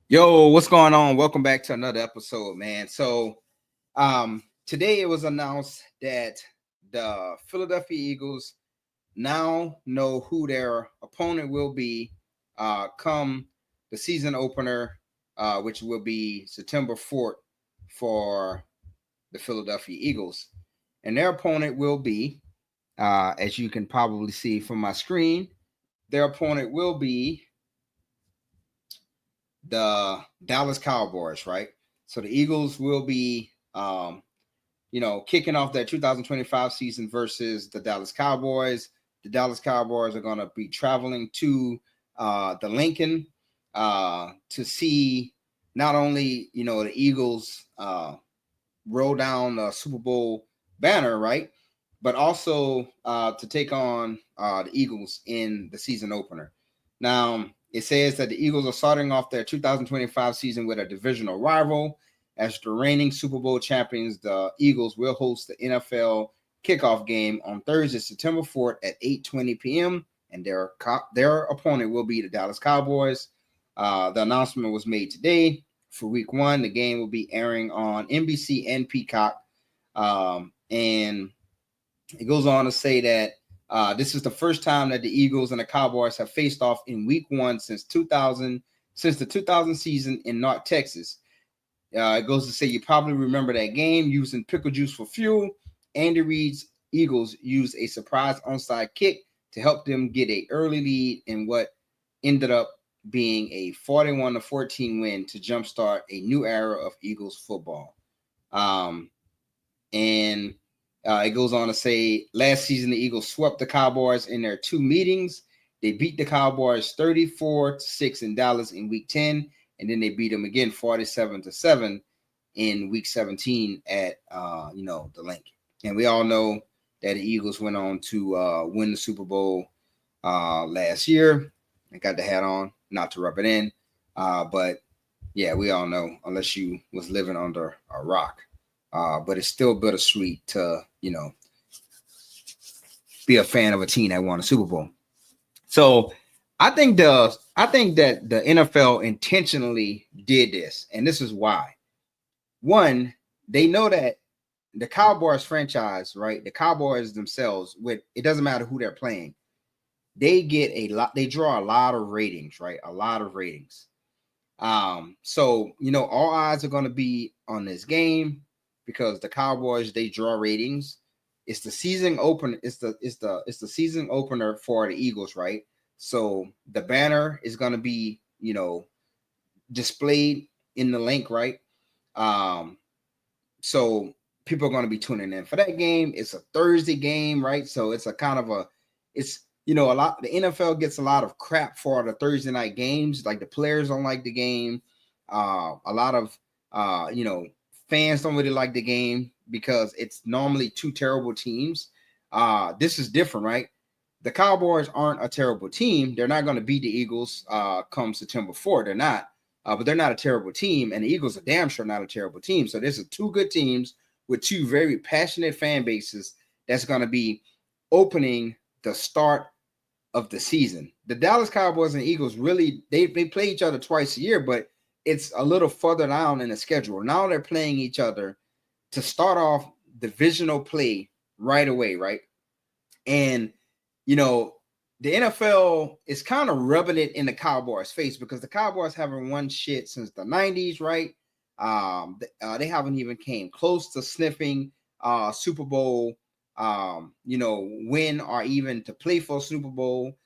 Yo, what's going on? Welcome back to another episode, man. Today it was announced that the Philadelphia Eagles now know who their opponent will be come the season opener, which will be September 4th for the Philadelphia Eagles. And their opponent will be, as you can probably see from my screen, their opponent will be the Dallas Cowboys, right? So the Eagles will be, kicking off their 2025 season versus the Dallas Cowboys. The Dallas Cowboys are going to be traveling to the Lincoln to see not only the Eagles roll down the Super Bowl banner, right, but also to take on the Eagles in the season opener. Now, it says that the Eagles are starting off their 2025 season with a divisional rival. As the reigning Super Bowl champions, the Eagles will host the NFL kickoff game on Thursday, September 4th at 8:20 p.m. and their opponent will be the Dallas Cowboys. The announcement was made today for Week 1. The game will be airing on NBC and Peacock, and it goes on to say that this is the first time that the Eagles and the Cowboys have faced off in Week 1 since the 2000 season in North Texas. It goes to say you probably remember that game using pickle juice for fuel. Andy Reid's Eagles used a surprise onside kick to help them get an early lead in what ended up being a 41-14 win to jumpstart a new era of Eagles football. And it goes on to say last season the Eagles swept the Cowboys in their two meetings. They beat the Cowboys 34-6 in Dallas in Week 10, and then they beat them again 47-7 in Week 17 at the Lincoln. And we all know that the Eagles went on to win the Super Bowl last year. I got the hat on, not to rub it in, but yeah, we all know, unless you was living under a rock. But it's still bittersweet to, be a fan of a team that won a Super Bowl. So I think that the NFL intentionally did this, and this is why. One, they know that the Cowboys franchise, right? The Cowboys themselves, it doesn't matter who they're playing, they get a lot. They draw a lot of ratings, right? A lot of ratings. So all eyes are going to be on this game because the Cowboys, they draw ratings. It's the season opener. It's the season opener for the Eagles, right? So the banner is going to be displayed in the link, right? So people are going to be tuning in for that game. It's a Thursday game, right? So it's a kind of a lot. The NFL gets a lot of crap for the Thursday night games. Like the players don't like the game. A lot of fans don't really like the game because it's normally two terrible teams. This is different, right? The Cowboys aren't a terrible team. They're not going to beat the Eagles come September 4th. They're not. But they're not a terrible team, and the Eagles are damn sure not a terrible team. So this is two good teams with two very passionate fan bases that's going to be opening the start of the season. The Dallas Cowboys and Eagles really they play each other twice a year, but it's a little further down in the schedule. Now they're playing each other to start off divisional play right away, right? And the NFL is kind of rubbing it in the Cowboys' face because the Cowboys haven't won shit since the 90s, right? They haven't even came close to sniffing Super Bowl, win or even to play for Super Bowl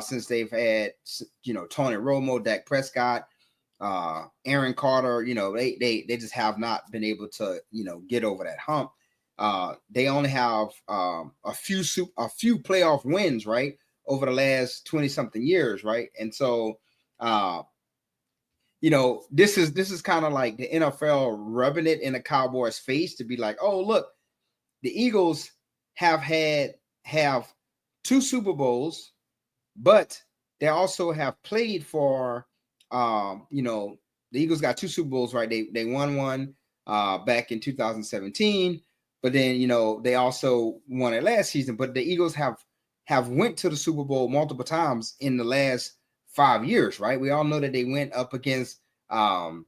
since they've had, Tony Romo, Dak Prescott, Aaron Carter. They just have not been able to, get over that hump. They only have a few playoff wins, right, over the last 20 something years, right? And so this is kind of like the NFL rubbing it in the Cowboys' face to be like, oh, look, the Eagles have two Super Bowls, but they also have played for the Eagles got two Super Bowls, right? They won one back in 2017, but then they also won it last season. But the Eagles have went to the Super Bowl multiple times in the last 5 years, right? We all know that they went up against um,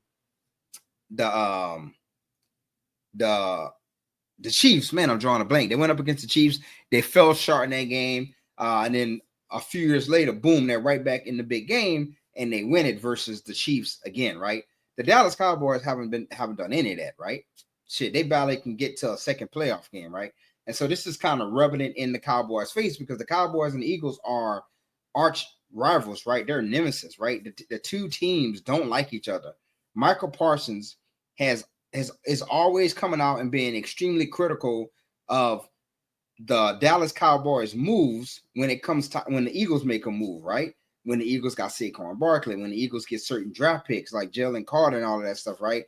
the um, the the Chiefs. Man, I'm drawing a blank. They went up against the Chiefs. They fell short in that game, and then a few years later, boom, they're right back in the big game, and they win it versus the Chiefs again, right? The Dallas Cowboys haven't done any of that, right? Shit, they barely can get to a second playoff game, right? And so this is kind of rubbing it in the Cowboys' face because the Cowboys and the Eagles are arch rivals, right? They're nemesis, right? The two teams don't like each other. Michael Parsons has is always coming out and being extremely critical of the Dallas Cowboys moves when it comes to when the Eagles make a move, right? When the Eagles got Saquon Barkley, when the Eagles get certain draft picks like Jalen Carter and all of that stuff, right?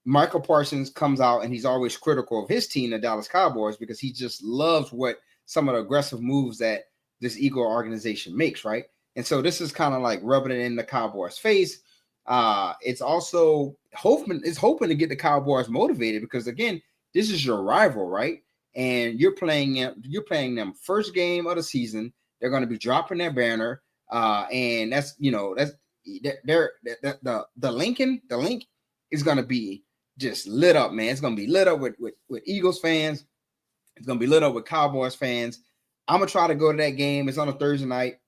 Michael Parsons comes out and he's always critical of his team, the Dallas Cowboys, because he just loves what some of the aggressive moves that this Eagle organization makes, right? And so this is kind of like rubbing it in the Cowboys' face. It's also hoping to get the Cowboys motivated because again, this is your rival, right? And you're playing them first game of the season. They're going to be dropping their banner, and that's the link is going to be just lit up, man. It's going to be lit up with Eagles fans. It's going to be lit up with Cowboys fans. I'm going to try to go to that game. It's on a Thursday night.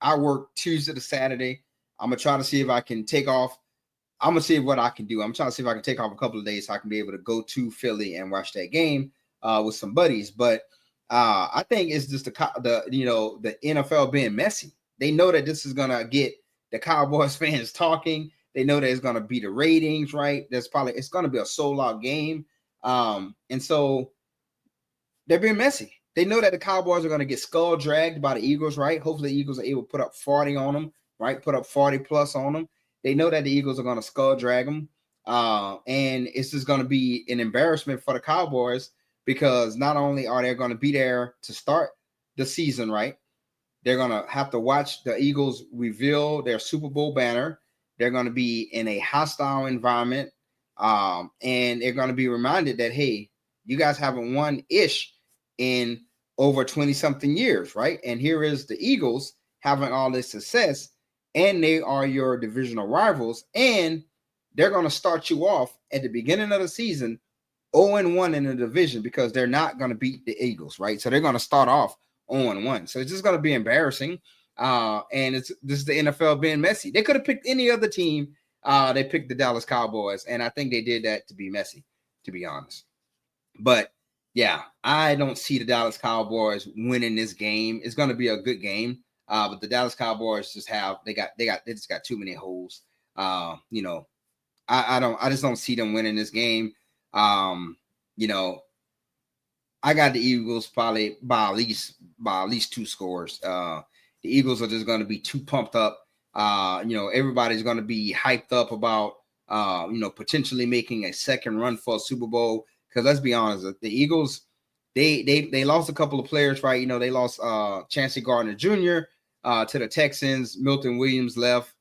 I work Tuesday to Saturday. I'm going to try to see if I can take off. I'm going to see what I can do. I'm trying to see if I can take off a couple of days so I can be able to go to Philly and watch that game with some buddies. But I think it's just the NFL being messy. They know that this is going to get the Cowboys fans talking. They know that it's going to be the ratings, right? It's going to be a sold-out game. And so they're being messy. They know that the Cowboys are going to get skull dragged by the Eagles, right? Hopefully the Eagles are able to put up 40 on them, right? Put up 40 plus on them. They know that the Eagles are going to skull drag them. And it's just going to be an embarrassment for the Cowboys because not only are they going to be there to start the season, right? They're going to have to watch the Eagles reveal their Super Bowl banner. They're going to be in a hostile environment. And they're going to be reminded that, hey, you guys haven't won ish in over 20 something years, right? And here is the Eagles having all this success, and they are your divisional rivals, and they're going to start you off at the beginning of the season 0-1 in the division because they're not going to beat the Eagles, right? So they're going to start off 0-1. So it's just going to be embarrassing. And this is the NFL being messy. They could have picked any other team. They picked the Dallas Cowboys, and I think they did that to be messy, to be honest. But yeah, I don't see the Dallas Cowboys winning this game. It's going to be a good game, but the Dallas Cowboys just they just got too many holes. I just don't see them winning this game. I got the Eagles probably by at least 2 scores. The Eagles are just going to be too pumped up. Everybody's going to be hyped up about potentially making a second run for a Super Bowl. Because let's be honest, the Eagles, they lost a couple of players, right? They lost Chancey Gardner Jr. To the Texans. Milton Williams left.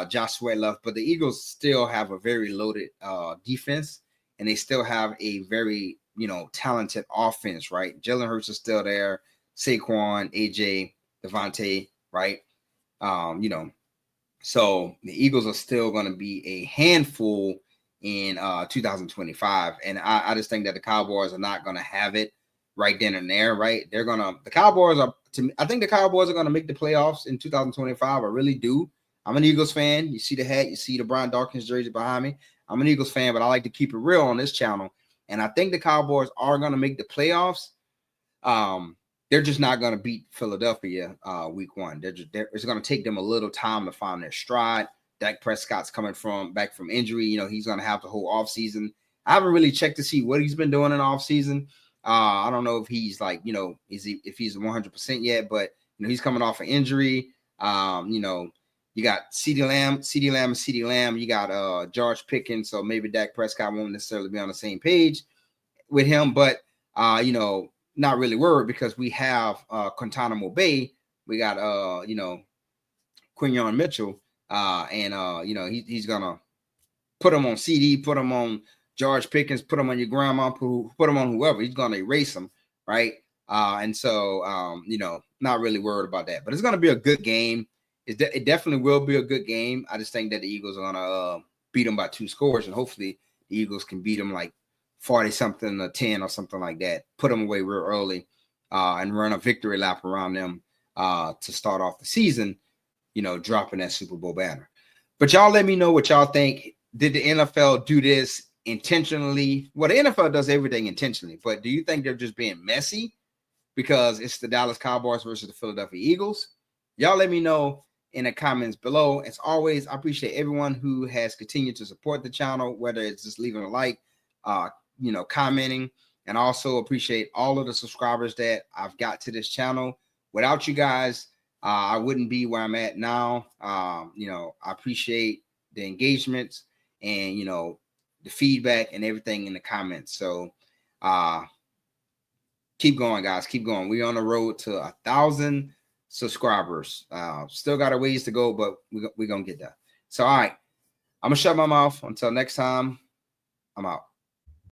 Josh Sweat left. But the Eagles still have a very loaded defense, and they still have a very talented offense, right? Jalen Hurts is still there. Saquon, AJ, Devontae, right? So the Eagles are still going to be a handful in 2025. And I just think that the Cowboys are not going to have it right then and there, right? I think the Cowboys are going to make the playoffs in 2025. I really do. I'm an Eagles fan. You see the hat, you see the Brian Dawkins jersey behind me. I'm an Eagles fan, but I like to keep it real on this channel. And I think the Cowboys are going to make the playoffs. They're just not going to beat Philadelphia week 1. It's going to take them a little time to find their stride. Dak Prescott's coming back from injury. He's going to have the whole offseason. I haven't really checked to see what he's been doing in the offseason. I don't know if he's if he's 100% yet, but he's coming off an injury. You got CeeDee Lamb. You got George Pickens. So maybe Dak Prescott won't necessarily be on the same page with him, but not really worried because we have Guantanamo Bay. We got Quinyon Mitchell. He's gonna put him on CD, put him on George Pickens, put him on your grandma, put him on whoever. He's gonna erase him, right? Not really worried about that. But it's gonna be a good game. It definitely will be a good game. I just think that the Eagles are gonna beat them by 2 scores, and hopefully the Eagles can beat them like 40-something or 10 or something like that. Put them away real early and run a victory lap around them to start off the season, dropping that Super Bowl banner. But y'all let me know what y'all think. Did the NFL do this intentionally? Well, the NFL does everything intentionally, but do you think they're just being messy because it's the Dallas Cowboys versus the Philadelphia Eagles? Y'all let me know in the comments below. As always, I appreciate everyone who has continued to support the channel, whether it's just leaving a like, commenting, and also appreciate all of the subscribers that I've got to this channel. Without you guys, I wouldn't be where I'm at now. I appreciate the engagements and, the feedback and everything in the comments. So keep going, guys. Keep going. We're on the road to 1,000 subscribers. Still got a ways to go, but we're going to get there. So, all right. I'm going to shut my mouth. Until next time, I'm out.